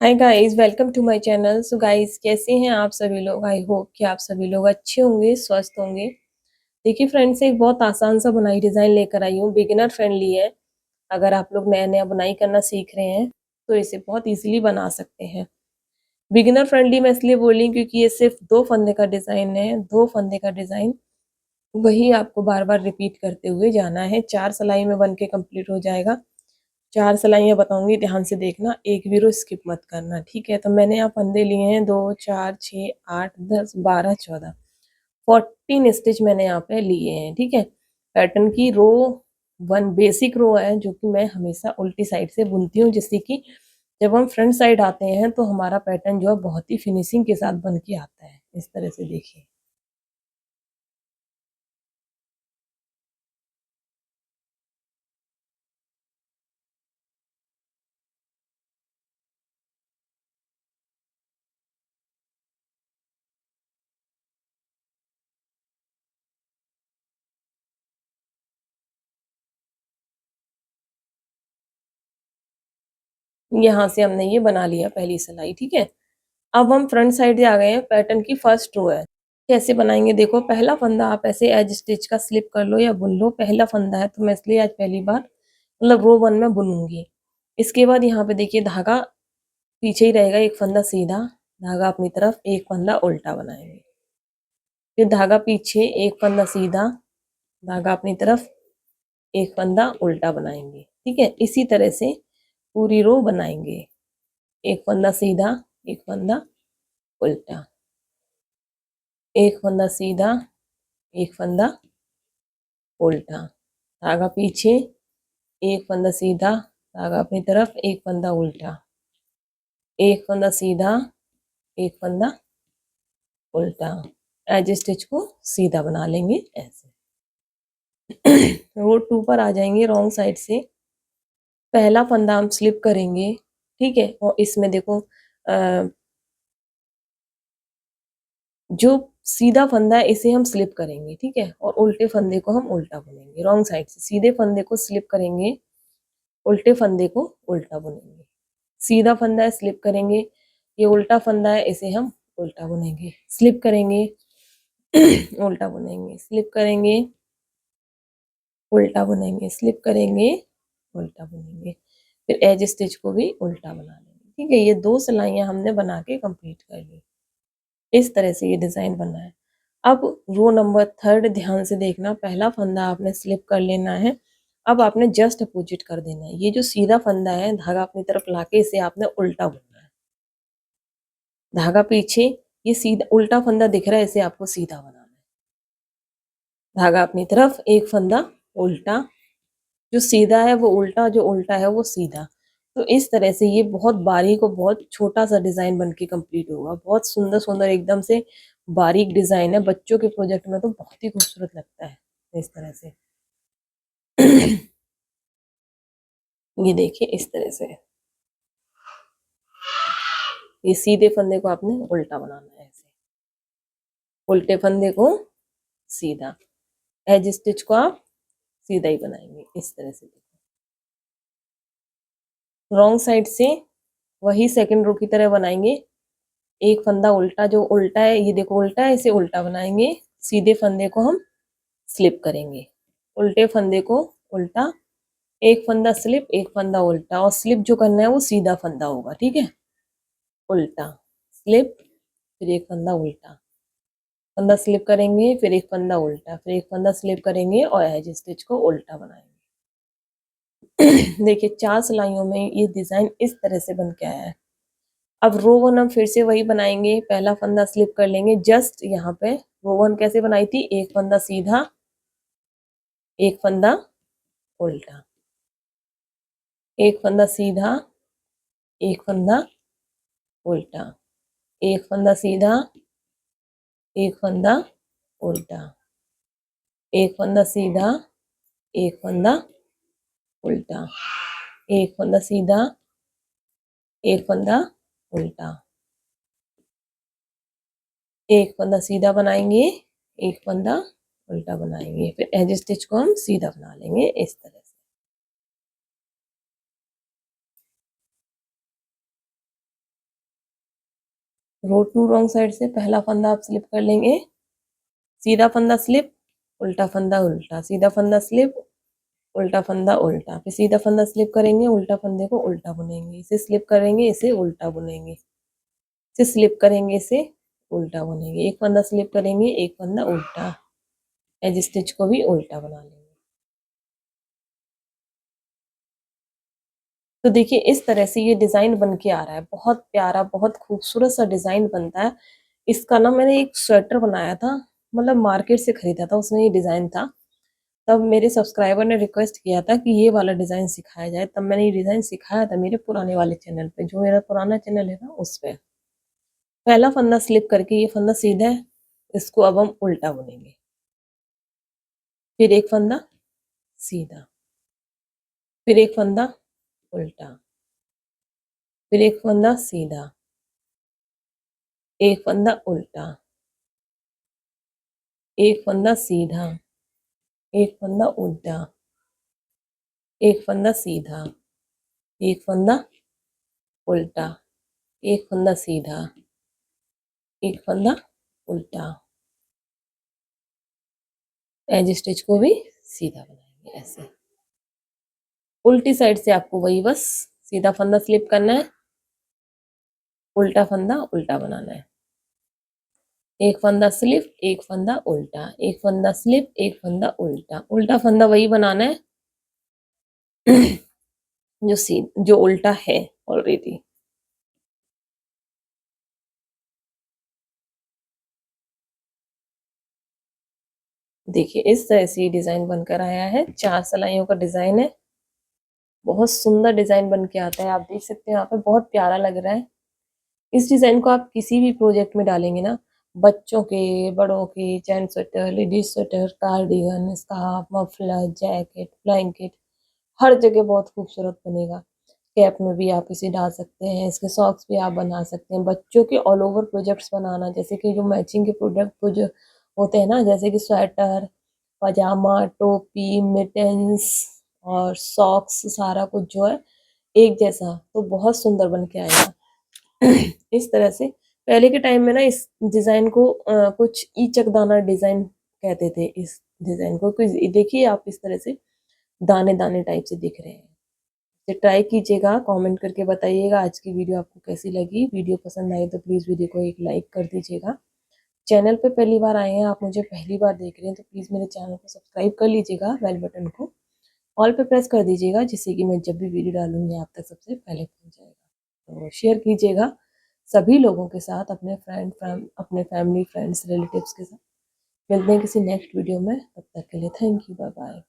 Hi guys, welcome to my channel. So guys, कैसे हैं आप सभी लोग? आई होप कि आप सभी लोग अच्छे होंगे, स्वस्थ होंगे। देखिए फ्रेंड्स, एक बहुत आसान सा बुनाई डिज़ाइन लेकर आई हूँ, बिगिनर फ्रेंडली है। अगर आप लोग नया-नया बुनाई करना सीख रहे हैं, तो इसे बहुत ईज़िली बना सकते हैं। बिगिनर फ्रेंडली मैं इसलिए बोली क्योंकि ये सिर्फ़ 2 फंदे का डिज़ाइन है, 2 फंदे का डिज़ाइन, वही आपको बार-बार रिपीट करते हुए जाना है। 4 सिलाई में बन के कंप्लीट हो जाएगा। 4 सिलाइयाँ बताऊँगी, ध्यान से देखना, एक भी रो स्किप मत करना, ठीक है? तो मैंने यहाँ फंदे लिए हैं 2, 4, 6, 8, 10, 12, 14, 14 स्टिच मैंने यहाँ पे लिए हैं, ठीक है? पैटर्न की रो 1 बेसिक रो है, जो कि मैं हमेशा उल्टी साइड से बुनती हूँ, जिससे कि जब हम फ्रंट साइड आते हैं, तो हमारा पैटर्न जो है बहुत ही फिनिशिंग के साथ बन के आता है। इस तरह से देखिए। यहाँ से हमने ये बना लिया पहली सिलाई, ठीक है? अब हम फ्रंट साइड से आ गए हैं, पैटर्न की फर्स्ट रो है। कैसे बनाएँगे देखो, पहला फंदा आप ऐसे एज स्टिच का स्लिप कर लो या बुन लो। पहला फंदा है तो मैं इसलिए आज पहली बार मतलब रो 1 में बुनूँगी। इसके बाद यहाँ पे देखिए, धागा पीछे ही रहेगा, एक फंदा सीधा, धागा अपनी तरफ, एक फंदा उल्टा बनाएँगे। फिर धागा पीछे, एक फंदा सीधा, धागा अपनी तरफ, एक फंदा उल्टा बनाएँगे। ठीक है? इसी तरह से पूरी रो बनाएँगे। एक फंदा सीधा, एक फंदा उल्टा, एक फंदा सीधा, एक फंदा उल्टा, धागा पीछे, एक फंदा सीधा, धागा अपनी तरफ, एक फंदा उल्टा, एक फंदा सीधा, एक फंदा उल्टा। एज स्टिच को सीधा बना लेंगे ऐसे। रो 2 पर आ जाएंगे रॉन्ग साइड से। पहला फंदा हम स्लिप करेंगे, ठीक है? और इसमें देखो, जो सीधा फंदा है इसे हम स्लिप करेंगे, ठीक है? और उल्टे फंदे को हम उल्टा बुनेंगे रॉन्ग साइड से। सीधे फंदे को स्लिप करेंगे, उल्टे फंदे को उल्टा बुनेंगे। सीधा फंदा है, स्लिप करेंगे, ये उल्टा फंदा है, इसे हम उल्टा बुनेंगे। स्लिप करेंगे, उल्टा बुनेंगे, स्लिप करेंगे, उल्टा बुनेंगे, स्लिप करेंगे, उल्टा बुनेंगे। फिर एज स्टिच को भी उल्टा बना लेंगे, ठीक है? ये 2 सिलाइयाँ हमने बना के कंप्लीट कर ली। इस तरह से ये डिज़ाइन बना है। अब रो नंबर 3 ध्यान से देखना, पहला फंदा आपने स्लिप कर लेना है। अब आपने जस्ट अपोजिट कर देना है। ये जो सीधा फंदा है, धागा अपनी तरफ लाके इसे आपने उल्टा बुनना है। धागा पीछे, ये सीधा उल्टा फंदा दिख रहा है, इसे आपको सीधा बनाना है। धागा अपनी तरफ, एक फंदा उल्टा, जो सीधा है वो उल्टा, जो उल्टा है वो सीधा। तो इस तरह से ये बहुत बारीक और बहुत छोटा-सा डिज़ाइन बन के कंप्लीट होगा। बहुत सुंदर-सुंदर एकदम से बारीक डिज़ाइन है। बच्चों के प्रोजेक्ट में तो बहुत ही खूबसूरत लगता है इस तरह से। ये देखिए इस तरह से। ये सीधे फंदे को आपने उल्टा बनाना है ऐसे। उल्टे फंदे को सीधा। एज स्टिच को आप सीधा ही बनाएँगे इस तरह से। रॉन्ग साइड से वही सेकंड रो की तरह बनाएँगे। एक फंदा उल्टा, जो उल्टा है ये देखो उल्टा है, इसे उल्टा बनाएँगे। सीधे फंदे को हम स्लिप करेंगे। उल्टे फंदे को उल्टा, एक फंदा स्लिप, एक फंदा उल्टा, और स्लिप जो करना है वो सीधा फंदा होगा, ठीक है? उल्टा, स्लिप, फिर एक फंदा उल्टा। फंदा स्लिप करेंगे, फिर एक फंदा उल्टा, फिर एक फंदा स्लिप करेंगे और एज स्टिच को उल्टा बनाएँगे। देखिए 4 सिलाइयों में ये डिज़ाइन इस तरह से बन के आया है। अब रो 1 हम फिर से वही बनाएँगे, पहला फंदा स्लिप कर लेंगे, जस्ट यहाँ पे रो 1 कैसे बनाई थी? एक फंदा सीधा, एक फंदा उल्टा, एक फंदा सीधा, एक फंदा उल्टा, एक फंदा सीधा, एक फंदा उल्टा, एक फंदा सीधा, एक फंदा उल्टा, एक फंदा सीधा, एक फंदा उल्टा, एक फंदा सीधा बनाएँगे, एक फंदा उल्टा बनाएँगे, फिर एज स्टिच को हम सीधा बना लेंगे इस तरह से। रो टू रॉन्ग साइड से पहला फंदा आप स्लिप कर लेंगे, सीधा फंदा स्लिप, उल्टा फंदा उल्टा, सीधा फंदा स्लिप, उल्टा फंदा उल्टा, फिर सीधा फंदा स्लिप करेंगे, उल्टा फंदे को उल्टा बुनेंगे, इसे स्लिप करेंगे, इसे उल्टा बुनेंगे, इसे स्लिप करेंगे, इसे उल्टा बुनेंगे, एक फंदा स्लिप करेंगे, एक फंदा उल्टा, एज स्टिच को भी उल्टा बना लेंगे। तो देखिए इस तरह से ये डिजाइन बन के आ रहा है, बहुत प्यारा, बहुत खूबसूरत सा डिजाइन बनता है। इसका ना मैंने एक स्वेटर बनाया था, मतलब मार्केट से खरीदा था, उसमें ये डिजाइन था। तब मेरे सब्सक्राइबर ने रिक्वेस्ट किया था कि ये वाला डिजाइन सिखाया जाए, तब मैंने ये डिजाइन सिखाया था मेरे पुराने वाले चैनल पे, जो मेरा पुराना चैनल है ना उस पे। पहला फंदा स्लिप करके, ये फंदा सीधा है, इसको अब हम उल्टा बुनेंगे, फिर एक फंदा सीधा, फिर एक फंदा उल्टा, फिर एक फंदा सीधा, एक फंदा उल्टा, एक फंदा सीधा, एक फंदा उल्टा, एक फंदा सीधा, एक फंदा उल्टा, एक फंदा सीधा, एक फंदा उल्टा, एज स्टिच को भी सीधा बनाएंगे ऐसे। उल्टी साइड से आपको वही बस सीधा फंदा स्लिप करना है, उल्टा फंदा उल्टा बनाना है, एक फंदा स्लिप, एक फंदा उल्टा, एक फंदा स्लिप, एक फंदा उल्टा, उल्टा फंदा वही बनाना है जो उल्टा है ऑलरेडी। देखिए इस तरह से डिजाइन बनकर आया है, 4 सिलाइयों का डिजाइन है, बहुत सुंदर डिजाइन बन के आता है। आप देख सकते हैं यहाँ पे बहुत प्यारा लग रहा है। इस डिजाइन को आप किसी भी प्रोजेक्ट में डालेंगे ना, बच्चों के, बड़ों के, gents sweater, ladies sweater, cardigan, scarf, muffler, jacket, blanket, हर जगह बहुत खूबसूरत बनेगा। कैप में भी आप इसे डाल सकते हैं, इसके सॉक्स भी आप बना सकते हैं। बच्चों के ऑल ओवर प्रोजेक्ट्स बनाना, जैसे कि जो मैचिंग के प्रोडक्ट जो होते हैं ना, जैसे कि स्वेटर, पजामा, टोपी, मिटन्स और सॉक्स, सारा कुछ जो है एक जैसा, तो बहुत सुंदर बन के आएगा। इस तरह से पहले के टाइम में ना इस डिजाइन को कुछ ई चकदाना डिजाइन कहते थे। इस डिजाइन को कुछ देखिए आप इस तरह से दाने दाने टाइप से दिख रहे हैं। तो ट्राई कीजिएगा, कमेंट करके बताइएगा आज की वीडियो आपको कैसी लगी। वीडियो पसंद आई तो प्लीज़ वीडियो को एक लाइक कर दीजिएगा। चैनल पे पहली बार आए हैं आप, मुझे पहली बार देख रहे हैं, तो प्लीज़ मेरे चैनल को सब्सक्राइब कर लीजिएगा, बेल बटन को ऑल पे प्रेस कर दीजिएगा, जिससे कि मैं जब भी वीडियो डालूंगी आप तक सबसे पहले पहुंच जाएगा। तो शेयर कीजिएगा सभी लोगों के साथ, अपने अपने फैमिली, फ्रेंड्स, रिलेटिव्स के साथ। मिलते हैं किसी नेक्स्ट वीडियो में, तब तक के लिए थैंक यू, बाय बाय।